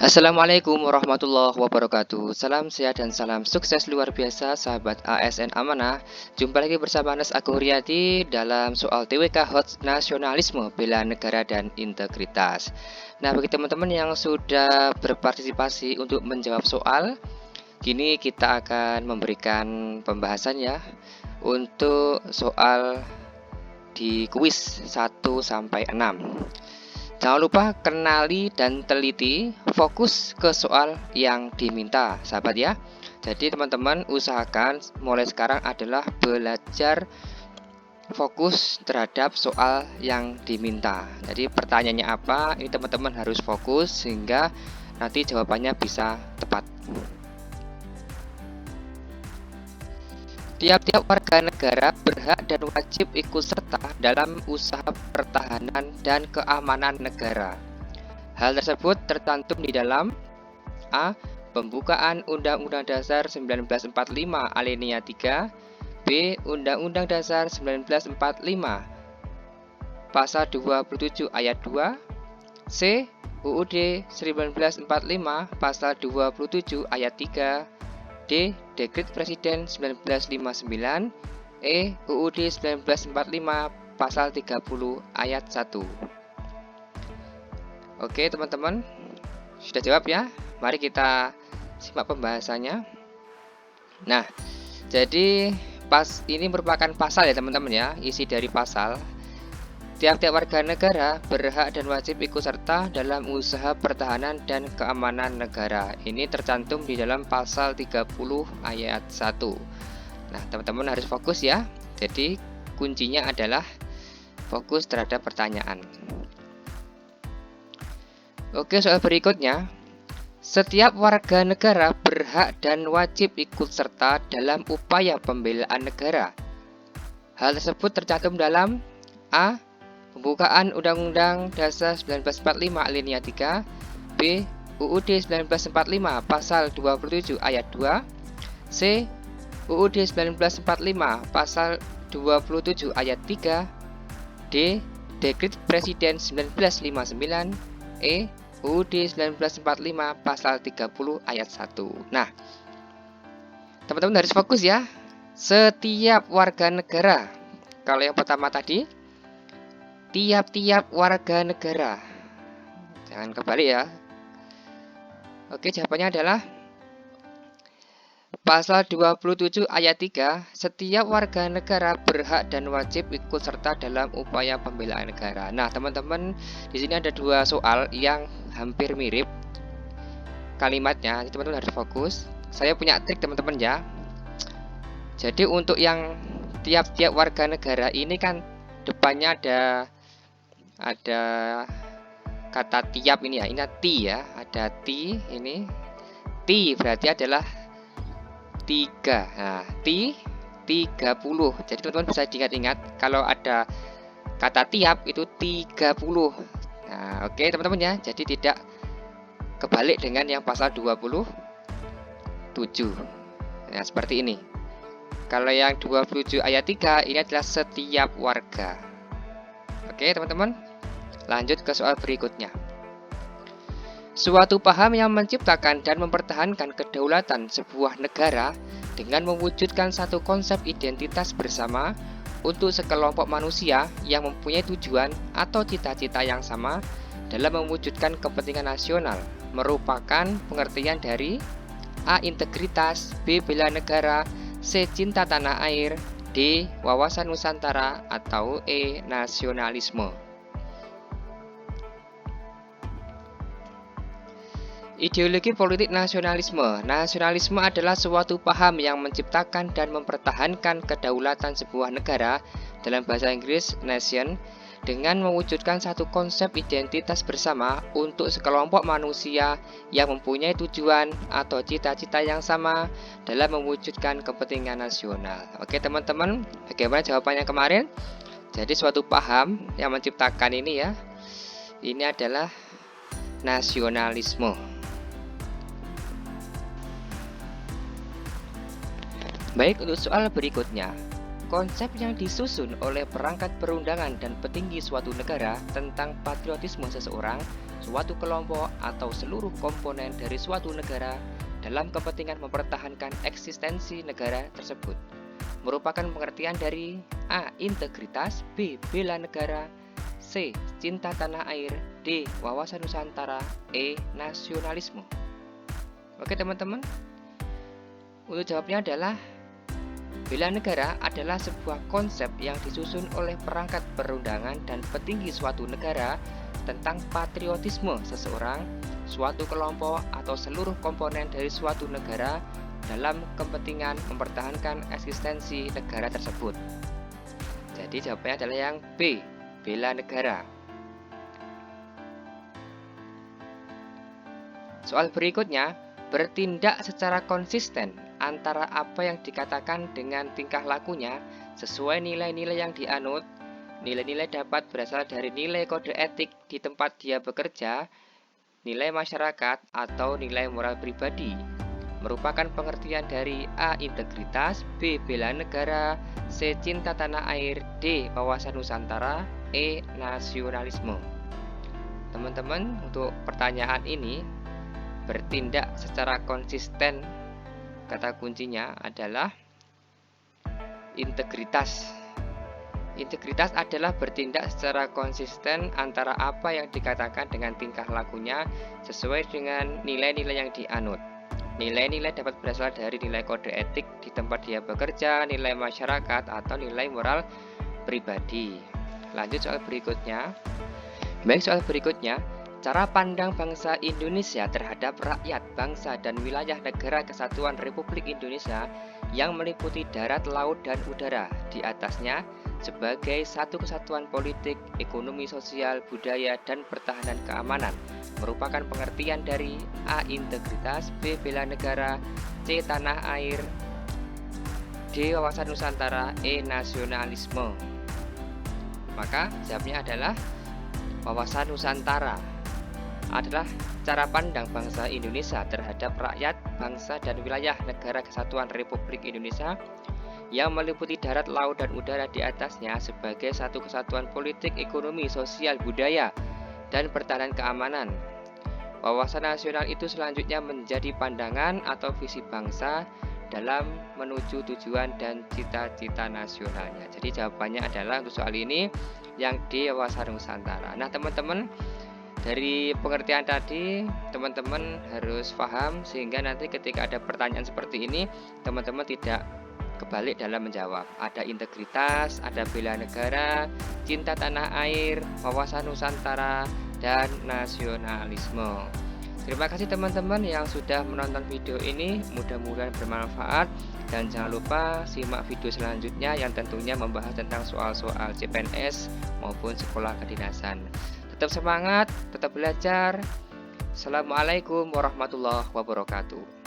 Assalamualaikum warahmatullahi wabarakatuh. Salam sehat dan salam sukses luar biasa sahabat ASN Amanah. Jumpa lagi bersama Anas Agung Riyadi dalam soal TWK Hot Nasionalisme, Bela Negara dan Integritas. Nah, bagi teman-teman yang sudah berpartisipasi untuk menjawab soal, kini kita akan memberikan pembahasan ya untuk soal di kuis 1 sampai 6. Jangan lupa kenali dan teliti, fokus ke soal yang diminta, sahabat ya. Jadi teman-teman usahakan mulai sekarang adalah belajar fokus terhadap soal yang diminta. Jadi pertanyaannya apa, ini teman-teman harus fokus sehingga nanti jawabannya bisa tepat. Tiap-tiap warga negara berhak dan wajib ikut serta dalam usaha pertahanan dan keamanan negara. Hal tersebut tercantum di dalam A. Pembukaan Undang-Undang Dasar 1945 Alinea 3, B. Undang-Undang Dasar 1945 Pasal 27 Ayat 2, C. UUD 1945 Pasal 27 Ayat 3, D. Dekret Presiden 1959, E. UUD 1945 Pasal 30 Ayat 1. Oke teman-teman, sudah jawab ya? Mari kita simak pembahasannya. Nah, jadi ini merupakan pasal ya teman-teman ya, isi dari pasal. Tiap-tiap warga negara berhak dan wajib ikut serta dalam usaha pertahanan dan keamanan negara. Ini tercantum di dalam pasal 30 ayat 1. Nah, teman-teman harus fokus ya. Jadi, kuncinya adalah fokus terhadap pertanyaan. Oke, soal berikutnya. Setiap warga negara berhak dan wajib ikut serta dalam upaya pembelaan negara. Hal tersebut tercantum dalam A. Pembukaan Undang-Undang Dasar 1945 Alinea 3, B. UUD 1945 Pasal 27 Ayat 2, C. UUD 1945 Pasal 27 Ayat 3, D. Dekret Presiden 1959, E. UUD 1945 Pasal 30 Ayat 1. Nah, teman-teman harus fokus ya. Setiap warga negara. Kalau yang pertama tadi, tiap-tiap warga negara. Jangan kebalik ya. Oke, jawabannya adalah Pasal 27 ayat 3, setiap warga negara berhak dan wajib ikut serta dalam upaya pembelaan negara. Nah, teman-teman, di sini ada dua soal yang hampir mirip kalimatnya. Teman-teman harus fokus. Saya punya trik teman-teman ya. Jadi untuk yang tiap-tiap warga negara ini kan depannya ada kata tiap ini ya, ini ti ya, ada ti ini. Ti berarti adalah 3. Nah, ti 30. Jadi teman-teman bisa diingat-ingat kalau ada kata tiap itu 30. Nah, oke teman-teman ya. Jadi tidak kebalik dengan yang pasal 27. Nah, seperti ini. Kalau yang 27 ayat 3 ini adalah setiap warga. Oke, teman-teman. Lanjut ke soal berikutnya. Suatu paham yang menciptakan dan mempertahankan kedaulatan sebuah negara dengan mewujudkan satu konsep identitas bersama untuk sekelompok manusia yang mempunyai tujuan atau cita-cita yang sama dalam mewujudkan kepentingan nasional merupakan pengertian dari A. Integritas, B. Bela negara, C. Cinta tanah air, D. Wawasan Nusantara, atau E. Nasionalisme. Ideologi politik nasionalisme. Nasionalisme adalah suatu paham yang menciptakan dan mempertahankan kedaulatan sebuah negara, dalam bahasa Inggris nation, dengan mewujudkan satu konsep identitas bersama untuk sekelompok manusia yang mempunyai tujuan atau cita-cita yang sama dalam mewujudkan kepentingan nasional. Oke teman-teman, bagaimana jawabannya kemarin? Jadi suatu paham yang menciptakan ini ya, ini adalah nasionalisme. Baik, untuk soal berikutnya. Konsep yang disusun oleh perangkat perundangan dan petinggi suatu negara tentang patriotisme seseorang, suatu kelompok, atau seluruh komponen dari suatu negara dalam kepentingan mempertahankan eksistensi negara tersebut merupakan pengertian dari A. Integritas, B. Bela negara, C. Cinta tanah air, D. Wawasan Nusantara, E. Nasionalisme. Oke teman-teman, untuk jawabnya adalah bela negara adalah sebuah konsep yang disusun oleh perangkat perundangan dan petinggi suatu negara tentang patriotisme seseorang, suatu kelompok, atau seluruh komponen dari suatu negara dalam kepentingan mempertahankan eksistensi negara tersebut. Jadi jawabannya adalah yang B, bela negara. Soal berikutnya, bertindak secara konsisten antara apa yang dikatakan dengan tingkah lakunya sesuai nilai-nilai yang dianut. Nilai-nilai dapat berasal dari nilai kode etik di tempat dia bekerja, nilai masyarakat, atau nilai moral pribadi. Merupakan pengertian dari A. Integritas, B. Bela negara, C. Cinta tanah air, D. Wawasan Nusantara, E. Nasionalisme. Teman-teman, untuk pertanyaan ini, bertindak secara konsisten, kata kuncinya adalah integritas. Integritas adalah bertindak secara konsisten antara apa yang dikatakan dengan tingkah lakunya sesuai dengan nilai-nilai yang dianut. Nilai-nilai dapat berasal dari nilai kode etik di tempat dia bekerja, nilai masyarakat, atau nilai moral pribadi. Lanjut soal berikutnya. Baik, soal berikutnya. Cara pandang bangsa Indonesia terhadap rakyat, bangsa, dan wilayah Negara Kesatuan Republik Indonesia yang meliputi darat, laut, dan udara di atasnya sebagai satu kesatuan politik, ekonomi, sosial, budaya, dan pertahanan keamanan merupakan pengertian dari A. Integritas, B. Bela negara, C. Tanah air, D. Wawasan Nusantara, E. Nasionalisme. Maka jawabnya adalah wawasan Nusantara adalah cara pandang bangsa Indonesia terhadap rakyat, bangsa, dan wilayah Negara Kesatuan Republik Indonesia yang meliputi darat, laut, dan udara di atasnya sebagai satu kesatuan politik, ekonomi, sosial, budaya, dan pertahanan keamanan. Wawasan nasional itu selanjutnya menjadi pandangan atau visi bangsa dalam menuju tujuan dan cita-cita nasionalnya. Jadi jawabannya adalah untuk soal ini yang D. Wawasan Nusantara. Nah teman-teman, dari pengertian tadi, teman-teman harus paham sehingga nanti ketika ada pertanyaan seperti ini, teman-teman tidak kebalik dalam menjawab. Ada integritas, ada bela negara, cinta tanah air, wawasan Nusantara, dan nasionalisme. Terima kasih teman-teman yang sudah menonton video ini, mudah-mudahan bermanfaat. Dan jangan lupa simak video selanjutnya yang tentunya membahas tentang soal-soal CPNS maupun sekolah kedinasan. Tetap semangat, tetap belajar. Assalamualaikum warahmatullahi wabarakatuh.